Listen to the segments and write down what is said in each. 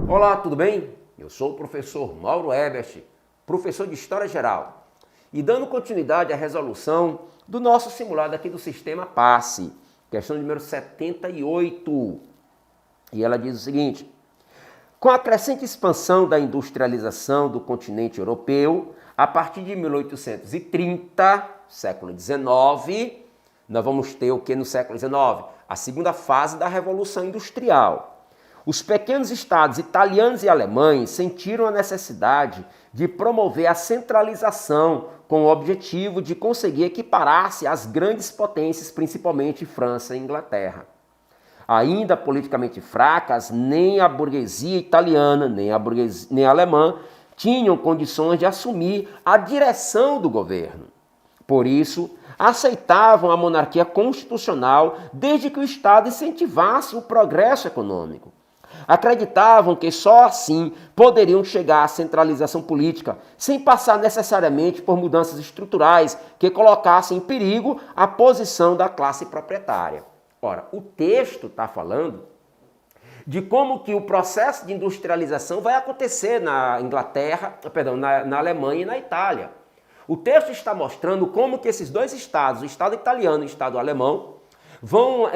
Olá, tudo bem? Eu sou o professor Mauro Ebert, professor de História Geral, e dando continuidade à resolução do nosso simulado aqui do sistema PASSE, questão número 78. E ela diz o seguinte: com a crescente expansão da industrialização do continente europeu, a partir de 1830, século XIX, nós vamos ter o que no século XIX? A segunda fase da Revolução Industrial. Os pequenos estados italianos e alemães sentiram a necessidade de promover a centralização com o objetivo de conseguir equiparar-se às grandes potências, principalmente França e Inglaterra. Ainda politicamente fracas, nem a burguesia italiana, nem a alemã tinham condições de assumir a direção do governo. Por isso, aceitavam a monarquia constitucional desde que o Estado incentivasse o progresso econômico. Acreditavam que só assim poderiam chegar à centralização política, sem passar necessariamente por mudanças estruturais que colocassem em perigo a posição da classe proprietária. Ora, o texto está falando de como que o processo de industrialização vai acontecer na na Alemanha e na Itália. O texto está mostrando como que esses dois estados, o Estado italiano e o Estado alemão, vão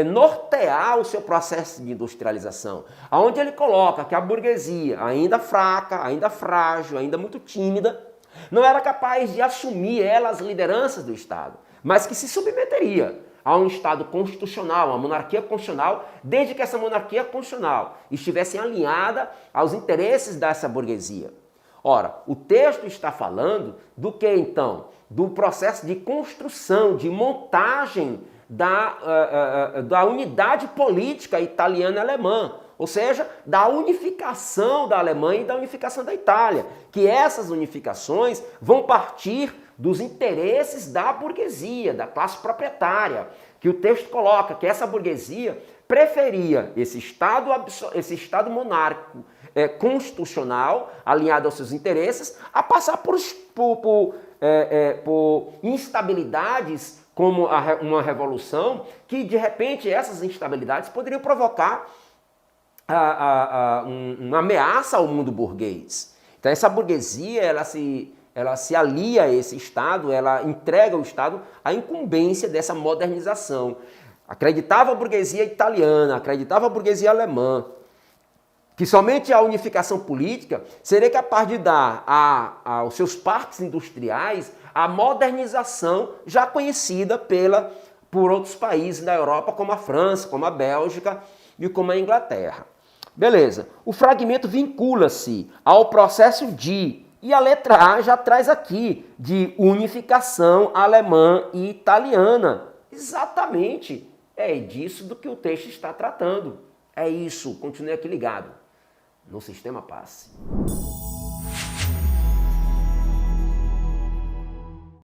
nortear o seu processo de industrialização, onde ele coloca que a burguesia, ainda fraca, ainda frágil, ainda muito tímida, não era capaz de assumir ela as lideranças do Estado, mas que se submeteria a um Estado constitucional, uma monarquia constitucional, desde que essa monarquia constitucional estivesse alinhada aos interesses dessa burguesia. Ora, o texto está falando do que então? Do processo de construção, de montagem da unidade política italiana e alemã, ou seja, da unificação da Alemanha e da unificação da Itália, que essas unificações vão partir dos interesses da burguesia, da classe proprietária, que o texto coloca que essa burguesia preferia esse Estado monárquico constitucional, alinhado aos seus interesses, a passar por instabilidades como uma revolução, que de repente essas instabilidades poderiam provocar uma ameaça ao mundo burguês. Então essa burguesia, ela se alia a esse Estado, ela entrega ao Estado a incumbência dessa modernização. Acreditava a burguesia italiana, acreditava a burguesia alemã, que somente a unificação política seria capaz de dar aos seus parques industriais a modernização já conhecida por outros países da Europa, como a França, como a Bélgica e como a Inglaterra. Beleza, o fragmento vincula-se ao processo e a letra A já traz aqui, de unificação alemã e italiana. Exatamente, é disso do que o texto está tratando. É isso, continue aqui ligado no Sistema PASSE.